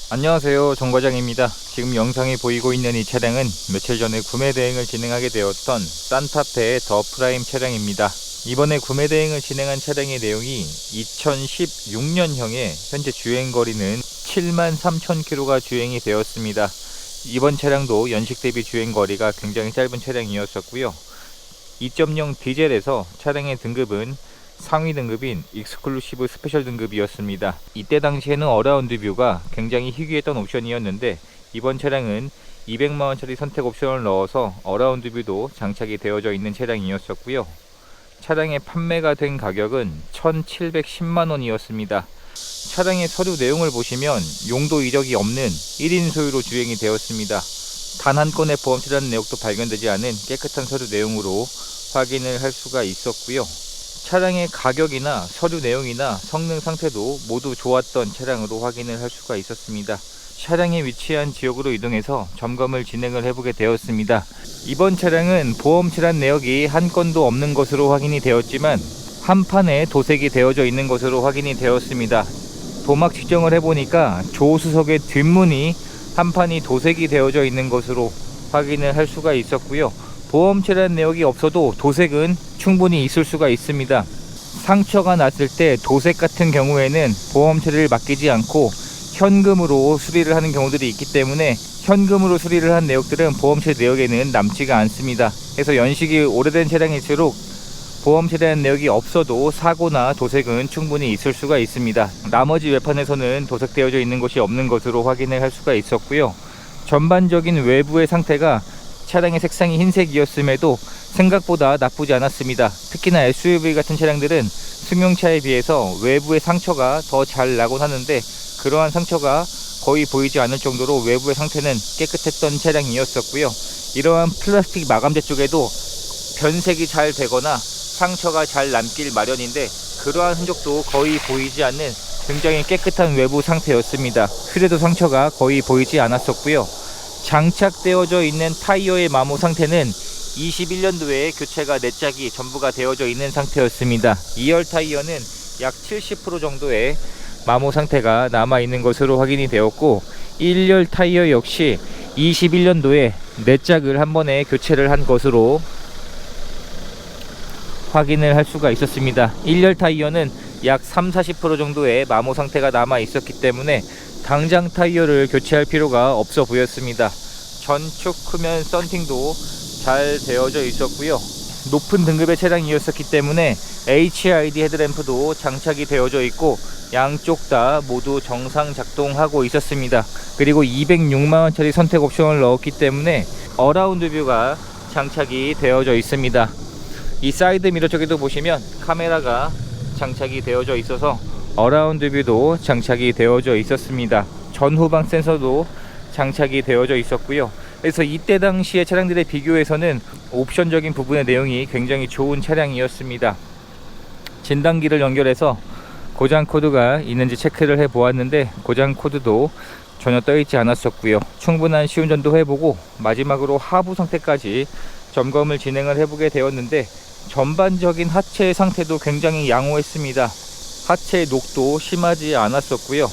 안녕하세요, 정과장입니다. 지금 영상이 보이고 있는 이 차량은 며칠 전에 구매 대행을 진행하게 되었던 산타페 더 프라임 차량입니다. 이번에 구매 대행을 진행한 차량의 내용이 2016년형에 현재 주행거리는 73,000km가 주행이 되었습니다. 이번 차량도 연식 대비 주행거리가 굉장히 짧은 차량이었었고요. 2.0 디젤에서 차량의 등급은 상위 등급인 익스클루시브 스페셜 등급이었습니다. 이때 당시에는 어라운드 뷰가 굉장히 희귀했던 옵션이었는데 이번 차량은 200만원짜리 선택 옵션을 넣어서 어라운드 뷰도 장착이 되어져 있는 차량이었었고요. 차량의 판매가 된 가격은 1,710만원이었습니다. 차량의 서류 내용을 보시면 용도 이력이 없는 1인 소유로 주행이 되었습니다. 단 한 건의 보험 질환 내역도 발견되지 않은 깨끗한 서류 내용으로 확인을 할 수가 있었고요. 차량의 가격이나 서류 내용이나 성능 상태도 모두 좋았던 차량으로 확인을 할 수가 있었습니다. 차량이 위치한 지역으로 이동해서 점검을 진행을 해보게 되었습니다. 이번 차량은 보험 질환 내역이 한 건도 없는 것으로 확인이 되었지만 한 판에 도색이 되어져 있는 것으로 확인이 되었습니다. 도막 측정을 해보니까 조수석의 뒷문이 한 판이 도색이 되어져 있는 것으로 확인을 할 수가 있었고요. 보험 질환 내역이 없어도 도색은 충분히 있을 수가 있습니다. 상처가 났을 때 도색 같은 경우에는 보험 처리를 맡기지 않고 현금으로 수리를 하는 경우들이 있기 때문에 현금으로 수리를 한 내역들은 보험 처리 내역에는 남지가 않습니다. 그래서 연식이 오래된 차량일수록 보험 처리한 내역이 없어도 사고나 도색은 충분히 있을 수가 있습니다. 나머지 외판에서는 도색되어져 있는 것이 없는 것으로 확인을 할 수가 있었고요. 전반적인 외부의 상태가 차량의 색상이 흰색이었음에도 생각보다 나쁘지 않았습니다. 특히나 SUV 같은 차량들은 승용차에 비해서 외부의 상처가 더 잘 나곤 하는데 그러한 상처가 거의 보이지 않을 정도로 외부의 상태는 깨끗했던 차량이었었고요. 이러한 플라스틱 마감재 쪽에도 변색이 잘 되거나 상처가 잘 남길 마련인데 그러한 흔적도 거의 보이지 않는 굉장히 깨끗한 외부 상태였습니다. 휠에도 상처가 거의 보이지 않았었고요. 장착되어져 있는 타이어의 마모 상태는 21년도에 교체가 4짝이 전부가 되어져 있는 상태였습니다. 2열 타이어는 약 70% 정도의 마모 상태가 남아있는 것으로 확인이 되었고 1열 타이어 역시 21년도에 4짝을 한 번에 교체를 한 것으로 확인을 할 수가 있었습니다. 1열 타이어는 약 30-40% 정도의 마모 상태가 남아 있었기 때문에 당장 타이어를 교체할 필요가 없어 보였습니다. 전축 후면 썬팅도 잘 되어져 있었고요. 높은 등급의 차량이었기 때문에 HID 헤드램프도 장착이 되어져 있고 양쪽 다 모두 정상 작동하고 있었습니다. 그리고 206만원짜리 선택 옵션을 넣었기 때문에 어라운드 뷰가 장착이 되어져 있습니다. 이 사이드 미러 쪽에도 보시면 카메라가 장착이 되어져 있어서 어라운드 뷰도 장착이 되어져 있었습니다. 전후방 센서도 장착이 되어져 있었고요. 그래서 이때 당시의 차량들에 비교해서는 옵션적인 부분의 내용이 굉장히 좋은 차량이었습니다. 진단기를 연결해서 고장 코드가 있는지 체크를 해 보았는데 고장 코드도 전혀 떠 있지 않았었고요. 충분한 시운전도 해보고 마지막으로 하부 상태까지 점검을 진행을 해보게 되었는데 전반적인 하체 상태도 굉장히 양호했습니다. 하체 녹도 심하지 않았었고요.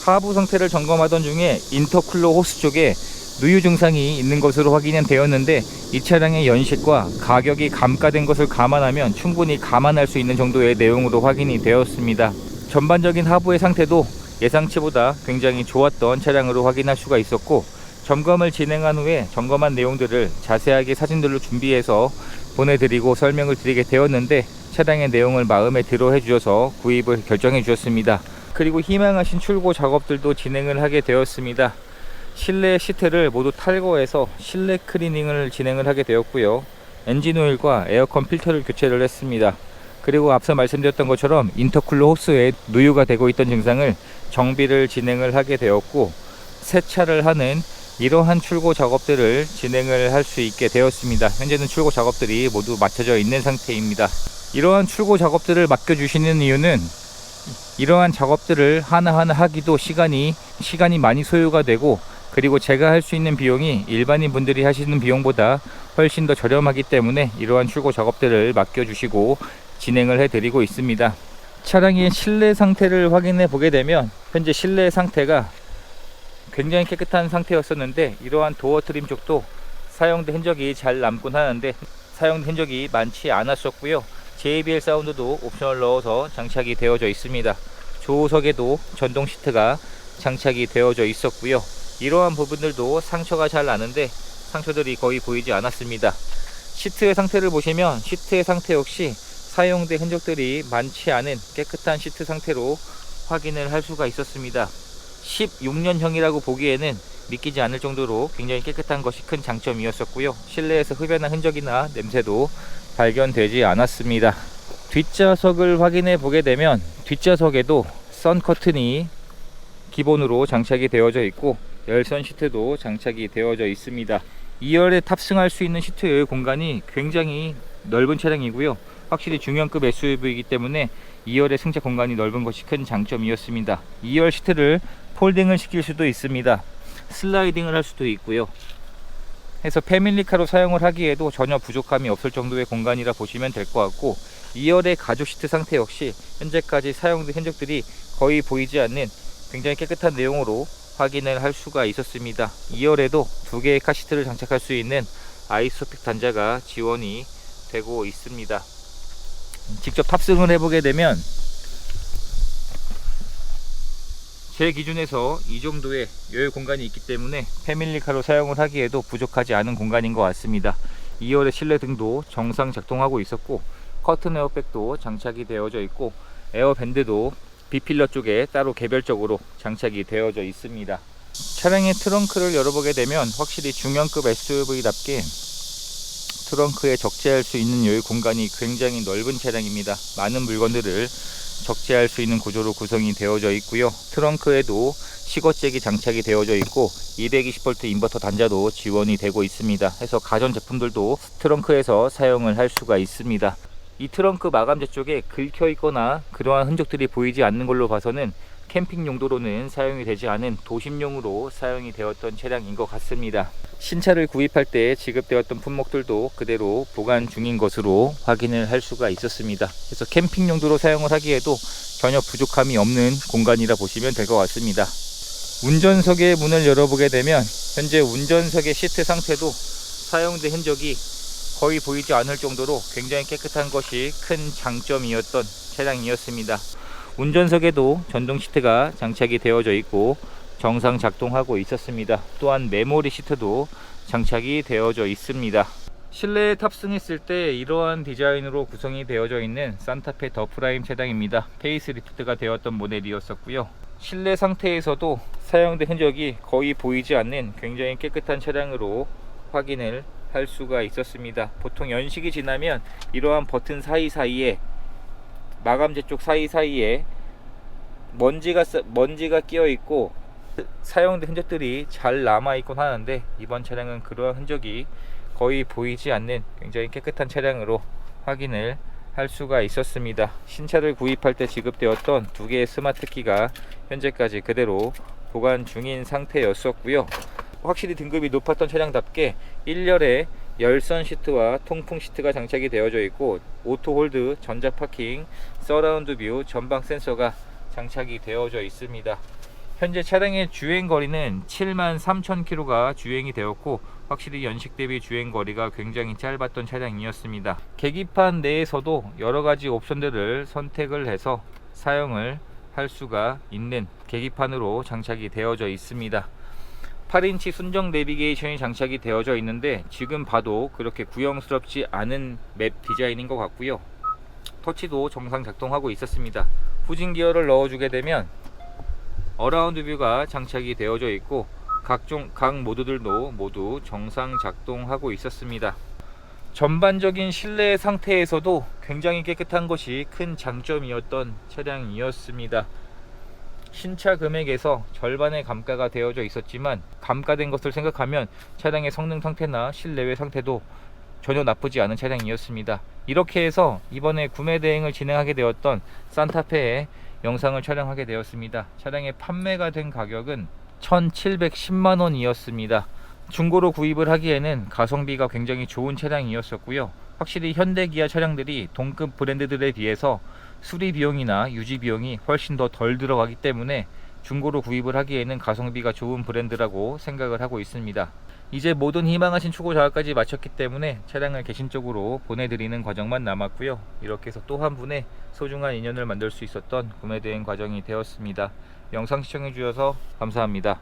하부 상태를 점검하던 중에 인터쿨러 호스 쪽에 누유 증상이 있는 것으로 확인은 되었는데 이 차량의 연식과 가격이 감가된 것을 감안하면 충분히 감안할 수 있는 정도의 내용으로 확인이 되었습니다. 전반적인 하부의 상태도 예상치보다 굉장히 좋았던 차량으로 확인할 수가 있었고 점검을 진행한 후에 점검한 내용들을 자세하게 사진들로 준비해서 보내드리고 설명을 드리게 되었는데 차량의 내용을 마음에 들어 해주셔서 구입을 결정해 주셨습니다. 그리고 희망하신 출고 작업들도 진행을 하게 되었습니다. 실내 시트를 모두 탈거해서 실내 클리닝을 진행을 하게 되었고요. 엔진오일과 에어컨 필터를 교체를 했습니다. 그리고 앞서 말씀드렸던 것처럼 인터쿨러 호스에 누유가 되고 있던 증상을 정비를 진행을 하게 되었고 세차를 하는 이러한 출고 작업들을 진행을 할 수 있게 되었습니다. 현재는 출고 작업들이 모두 마쳐져 있는 상태입니다. 이러한 출고 작업들을 맡겨주시는 이유는 이러한 작업들을 하나하나 하기도 시간이 많이 소요가 되고 그리고 제가 할 수 있는 비용이 일반인 분들이 하시는 비용보다 훨씬 더 저렴하기 때문에 이러한 출고 작업들을 맡겨주시고 진행을 해드리고 있습니다. 차량의 실내 상태를 확인해 보게 되면 현재 실내 상태가 굉장히 깨끗한 상태였었는데 이러한 도어 트림 쪽도 사용된 흔적이 잘 남곤 하는데 사용된 흔적이 많지 않았었고요. JBL 사운드도 옵션을 넣어서 장착이 되어져 있습니다. 조수석에도 전동 시트가 장착이 되어져 있었고요. 이러한 부분들도 상처가 잘 나는데 상처들이 거의 보이지 않았습니다. 시트의 상태를 보시면 시트의 상태 역시 사용된 흔적들이 많지 않은 깨끗한 시트 상태로 확인을 할 수가 있었습니다. 16년형이라고 보기에는 믿기지 않을 정도로 굉장히 깨끗한 것이 큰 장점이었었고요. 실내에서 흡연한 흔적이나 냄새도 발견되지 않았습니다. 뒷좌석을 확인해 보게 되면 뒷좌석에도 선 커튼이 기본으로 장착이 되어져 있고 열선 시트도 장착이 되어져 있습니다. 2열에 탑승할 수 있는 시트의 공간이 굉장히 넓은 차량이고요. 확실히 중형급 SUV이기 때문에 2열의 승차 공간이 넓은 것이 큰 장점이었습니다. 2열 시트를 폴딩을 시킬 수도 있습니다. 슬라이딩을 할 수도 있고요. 해서 패밀리카로 사용을 하기에도 전혀 부족함이 없을 정도의 공간이라 보시면 될 것 같고 2열의 가죽 시트 상태 역시 현재까지 사용된 흔적들이 거의 보이지 않는 굉장히 깨끗한 내용으로 확인을 할 수가 있었습니다. 2열에도 두 개의 카시트를 장착할 수 있는 아이소픽 단자가 지원이 되고 있습니다. 직접 탑승을 해보게 되면 제 기준에서 이 정도의 여유 공간이 있기 때문에 패밀리카로 사용을 하기에도 부족하지 않은 공간인 것 같습니다. 2열의 실내 등도 정상 작동하고 있었고 커튼 에어백도 장착이 되어져 있고 에어밴드도 B필러 쪽에 따로 개별적으로 장착이 되어져 있습니다. 차량의 트렁크를 열어보게 되면 확실히 중형급 SUV답게 트렁크에 적재할 수 있는 여유 공간이 굉장히 넓은 차량입니다. 많은 물건들을 적재할 수 있는 구조로 구성이 되어져 있고요. 트렁크에도 시거잭이 장착이 되어져 있고 220V 인버터 단자도 지원이 되고 있습니다. 해서 가전 제품들도 트렁크에서 사용을 할 수가 있습니다. 이 트렁크 마감재 쪽에 긁혀 있거나 그러한 흔적들이 보이지 않는 걸로 봐서는 캠핑 용도로는 사용이 되지 않은 도심용으로 사용이 되었던 차량인 것 같습니다. 신차를 구입할 때 지급되었던 품목들도 그대로 보관 중인 것으로 확인을 할 수가 있었습니다. 그래서 캠핑 용도로 사용을 하기에도 전혀 부족함이 없는 공간이라 보시면 될 것 같습니다. 운전석의 문을 열어보게 되면 현재 운전석의 시트 상태도 사용된 흔적이 거의 보이지 않을 정도로 굉장히 깨끗한 것이 큰 장점이었던 차량이었습니다. 운전석에도 전동 시트가 장착이 되어져 있고 정상 작동하고 있었습니다. 또한 메모리 시트도 장착이 되어져 있습니다. 실내에 탑승했을 때 이러한 디자인으로 구성이 되어져 있는 산타페 더 프라임 세단입니다. 페이스리프트가 되었던 모델이었었고요. 실내 상태에서도 사용된 흔적이 거의 보이지 않는 굉장히 깨끗한 차량으로 확인을 할 수가 있었습니다. 보통 연식이 지나면 이러한 버튼 사이사이에 마감재 쪽 사이사이에 먼지가 끼어 있고 사용된 흔적들이 잘 남아 있곤 하는데 이번 차량은 그러한 흔적이 거의 보이지 않는 굉장히 깨끗한 차량으로 확인을 할 수가 있었습니다. 신차를 구입할 때 지급되었던 두 개의 스마트 키가 현재까지 그대로 보관 중인 상태였었고요. 확실히 등급이 높았던 차량답게 1열에 열선 시트와 통풍 시트가 장착이 되어져 있고 오토 홀드, 전자 파킹, 서라운드 뷰, 전방 센서가 장착이 되어져 있습니다. 현재 차량의 주행 거리는 73,000km가 주행이 되었고 확실히 연식 대비 주행 거리가 굉장히 짧았던 차량이었습니다. 계기판 내에서도 여러가지 옵션들을 선택을 해서 사용을 할 수가 있는 계기판으로 장착이 되어져 있습니다. 8인치 순정 내비게이션이 장착이 되어져 있는데 지금 봐도 그렇게 구형스럽지 않은 맵 디자인인 것 같고요. 터치도 정상 작동하고 있었습니다. 후진 기어를 넣어주게 되면 어라운드 뷰가 장착이 되어져 있고 각 모드들도 모두 정상 작동하고 있었습니다. 전반적인 실내 상태에서도 굉장히 깨끗한 것이 큰 장점이었던 차량이었습니다. 신차 금액에서 절반의 감가가 되어져 있었지만 감가된 것을 생각하면 차량의 성능 상태나 실내외 상태도 전혀 나쁘지 않은 차량이었습니다. 이렇게 해서 이번에 구매 대행을 진행하게 되었던 산타페의 영상을 촬영하게 되었습니다. 차량의 판매가 된 가격은 1,710만원이었습니다. 중고로 구입을 하기에는 가성비가 굉장히 좋은 차량이었었고요. 확실히 현대 기아 차량들이 동급 브랜드들에 비해서 수리 비용이나 유지 비용이 훨씬 더 덜 들어가기 때문에 중고로 구입을 하기에는 가성비가 좋은 브랜드라고 생각을 하고 있습니다. 이제 모든 희망하신 추고 작업까지 마쳤기 때문에 차량을 개신 쪽으로 보내드리는 과정만 남았고요. 이렇게 해서 또 한 분의 소중한 인연을 만들 수 있었던 구매대행 과정이 되었습니다. 영상 시청해 주셔서 감사합니다.